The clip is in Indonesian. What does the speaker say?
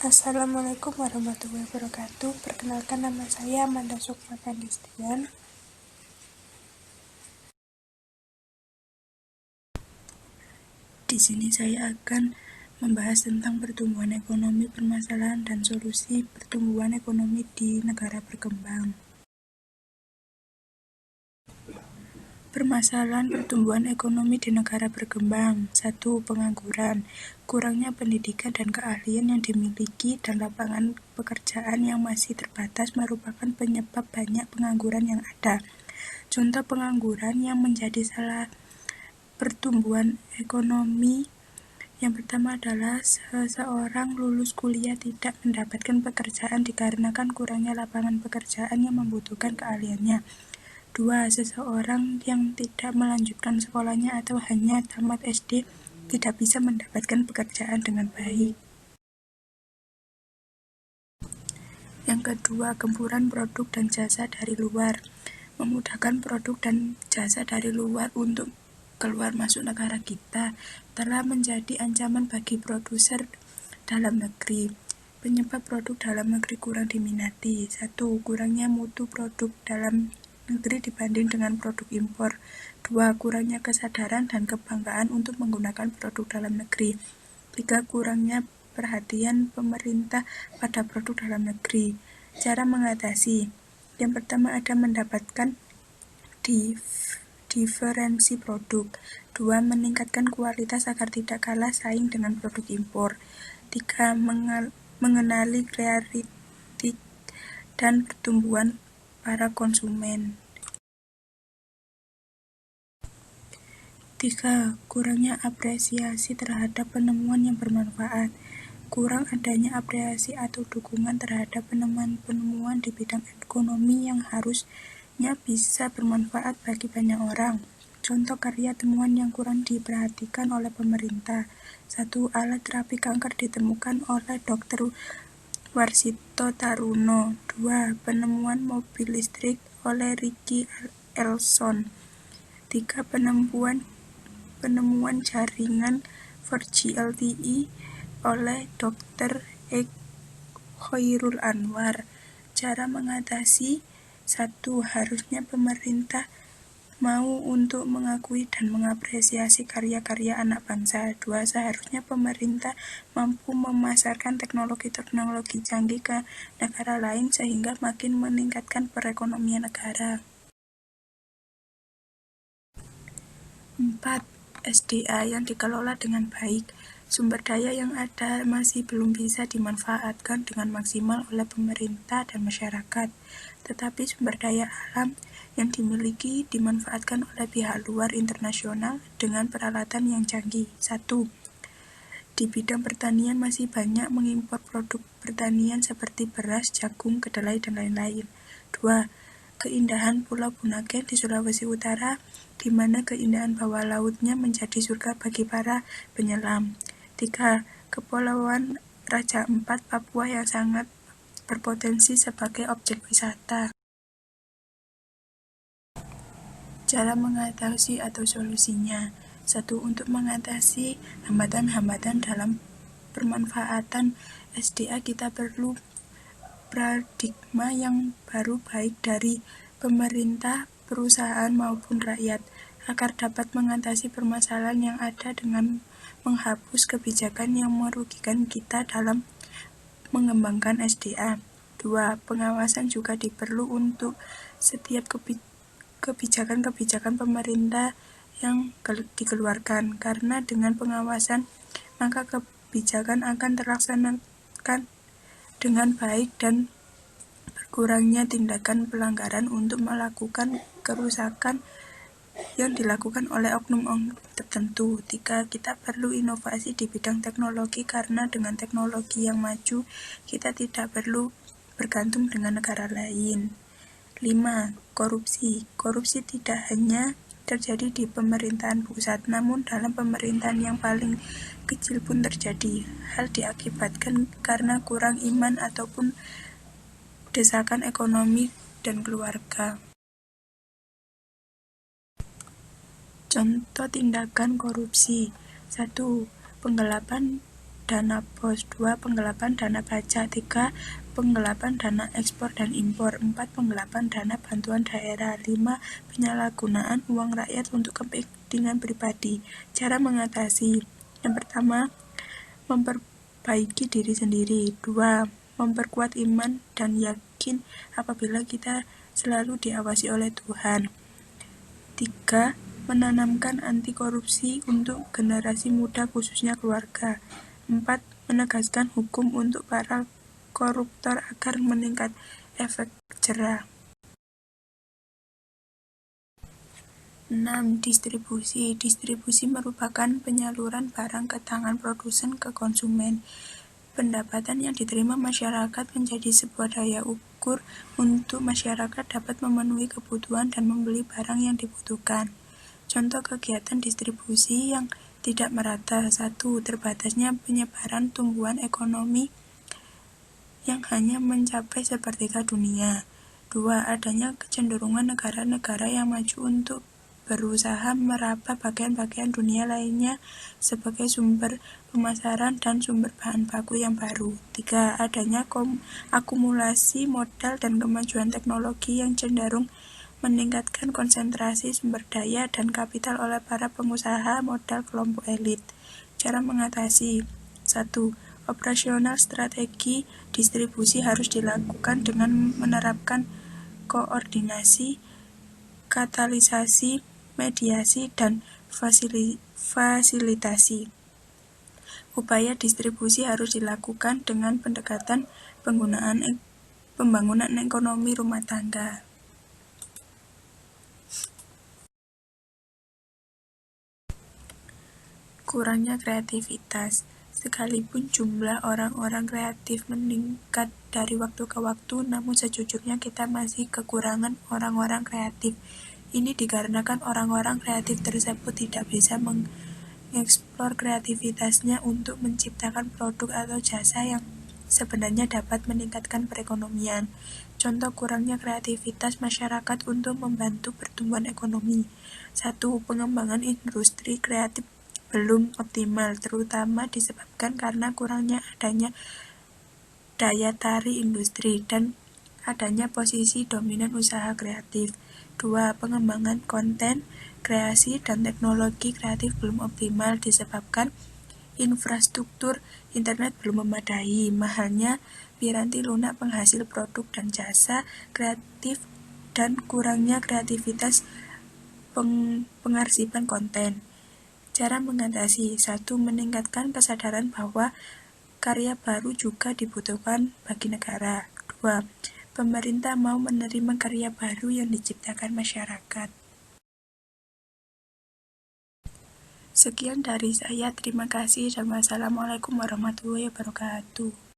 Assalamualaikum warahmatullahi wabarakatuh. Perkenalkan, nama saya Amanda Sukma Kandistian. Di sini saya akan membahas tentang pertumbuhan ekonomi, permasalahan dan solusi pertumbuhan ekonomi di negara berkembang. Permasalahan pertumbuhan ekonomi di negara berkembang. 1. Pengangguran. Kurangnya pendidikan dan keahlian yang dimiliki dan lapangan pekerjaan yang masih terbatas merupakan penyebab banyak pengangguran yang ada. Contoh pengangguran yang menjadi salah pertumbuhan ekonomi yang pertama adalah seseorang lulus kuliah tidak mendapatkan pekerjaan dikarenakan kurangnya lapangan pekerjaan yang membutuhkan keahliannya. 2. Seseorang yang tidak melanjutkan sekolahnya atau hanya tamat SD tidak bisa mendapatkan pekerjaan dengan baik. Yang kedua, gempuran produk dan jasa dari luar. Memudahkan produk dan jasa dari luar untuk keluar masuk negara kita telah menjadi ancaman bagi produser dalam negeri. Penyebab produk dalam negeri kurang diminati. 1. Kurangnya mutu produk dalam negeri dibanding dengan produk impor. 2. Kurangnya kesadaran dan kebanggaan untuk menggunakan produk dalam negeri. 3. Kurangnya perhatian pemerintah pada produk dalam negeri. Cara mengatasi. Yang pertama ada mendapatkan diferensi produk. 2. Meningkatkan kualitas agar tidak kalah saing dengan produk impor. 3. Mengenali kritik dan pertumbuhan para konsumen. 3. Kurangnya apresiasi terhadap penemuan yang bermanfaat. Kurang adanya apresiasi atau dukungan terhadap penemuan-penemuan di bidang ekonomi yang harusnya bisa bermanfaat bagi banyak orang. Contoh karya temuan yang kurang diperhatikan oleh pemerintah. 1. Alat terapi kanker ditemukan oleh Dr. Warsito Taruno. 2. Penemuan mobil listrik oleh Ricky Elson. 3. Penemuan jaringan 4G LTE oleh Dr. Khoirul Anwar. Cara mengatasi. 1. Harusnya pemerintah mau untuk mengakui dan mengapresiasi karya-karya anak bangsa. 2. Seharusnya pemerintah mampu memasarkan teknologi-teknologi canggih ke negara lain sehingga makin meningkatkan perekonomian negara. 4. SDA yang dikelola dengan baik. Sumber daya yang ada masih belum bisa dimanfaatkan dengan maksimal oleh pemerintah dan masyarakat, tetapi sumber daya alam yang dimiliki dimanfaatkan oleh pihak luar internasional dengan peralatan yang canggih. 1. Di bidang pertanian masih banyak mengimpor produk pertanian seperti beras, jagung, kedelai, dan lain-lain. 2. Keindahan Pulau Bunaken di Sulawesi Utara, di mana keindahan bawah lautnya menjadi surga bagi para penyelam. 3. Kepulauan Raja Ampat, Papua yang sangat berpotensi sebagai objek wisata. Cara mengatasi atau solusinya. 1. Untuk mengatasi hambatan-hambatan dalam pemanfaatan SDA, kita perlu paradigma yang baru baik dari pemerintah, perusahaan maupun rakyat, agar dapat mengatasi permasalahan yang ada dengan menghapus kebijakan yang merugikan kita dalam mengembangkan SDA. 2. Pengawasan juga diperlu untuk setiap kebijakan pemerintah yang dikeluarkan, karena dengan pengawasan maka kebijakan akan terlaksanakan dengan baik dan berkurangnya tindakan pelanggaran untuk melakukan kerusakan yang dilakukan oleh oknum-oknum tertentu. 3. Kita perlu inovasi di bidang teknologi, karena dengan teknologi yang maju kita tidak perlu bergantung dengan negara lain. 5. Korupsi tidak hanya terjadi di pemerintahan pusat, namun dalam pemerintahan yang paling kecil pun terjadi. Hal diakibatkan karena kurang iman ataupun desakan ekonomi dan keluarga. Contoh tindakan korupsi. 1. Penggelapan dana pos. 2. Penggelapan dana pajak. 3. Penggelapan dana ekspor dan impor. 4. Penggelapan dana bantuan daerah. 5. Penyalahgunaan uang rakyat untuk kepentingan pribadi. Cara mengatasi: yang pertama, memperbaiki diri sendiri. 2. Memperkuat iman dan yakin apabila kita selalu diawasi oleh Tuhan. 3. Menanamkan anti korupsi untuk generasi muda khususnya keluarga. 4. Menegaskan hukum untuk para koruptor agar meningkat efek jerah. 6. Distribusi. Distribusi merupakan penyaluran barang ke tangan produsen ke konsumen. Pendapatan yang diterima masyarakat menjadi sebuah daya ukur untuk masyarakat dapat memenuhi kebutuhan dan membeli barang yang dibutuhkan. Contoh kegiatan distribusi yang tidak merata. 1. Terbatasnya penyebaran tumbuhan ekonomi yang hanya mencapai sepertiga dunia. 2. Adanya kecenderungan negara-negara yang maju untuk berusaha meraba bagian-bagian dunia lainnya sebagai sumber pemasaran dan sumber bahan baku yang baru. 3. Adanya akumulasi modal dan kemajuan teknologi yang cenderung meningkatkan konsentrasi sumber daya dan kapital oleh para pengusaha modal kelompok elit. Cara mengatasi: 1. Operasional strategi distribusi harus dilakukan dengan menerapkan koordinasi, katalisasi, mediasi, dan fasilitasi. Upaya distribusi harus dilakukan dengan pendekatan pembangunan ekonomi rumah tangga. Kurangnya kreativitas. Sekalipun jumlah orang-orang kreatif meningkat dari waktu ke waktu, namun sejujurnya kita masih kekurangan orang-orang kreatif. Ini dikarenakan orang-orang kreatif tersebut tidak bisa mengeksplor kreativitasnya untuk menciptakan produk atau jasa yang sebenarnya dapat meningkatkan perekonomian. Contoh kurangnya kreativitas masyarakat untuk membantu pertumbuhan ekonomi. 1. Pengembangan industri kreatif belum optimal, terutama disebabkan karena kurangnya adanya daya tarik industri dan adanya posisi dominan usaha kreatif. 2. Pengembangan konten, kreasi, dan teknologi kreatif belum optimal disebabkan infrastruktur internet belum memadai, mahalnya piranti lunak penghasil produk dan jasa kreatif, dan kurangnya kreativitas pengarsipan konten. Cara mengatasi: 1. Meningkatkan kesadaran bahwa karya baru juga dibutuhkan bagi negara. 2. Pemerintah mau menerima karya baru yang diciptakan masyarakat. Sekian dari saya, terima kasih dan wassalamualaikum warahmatullahi wabarakatuh.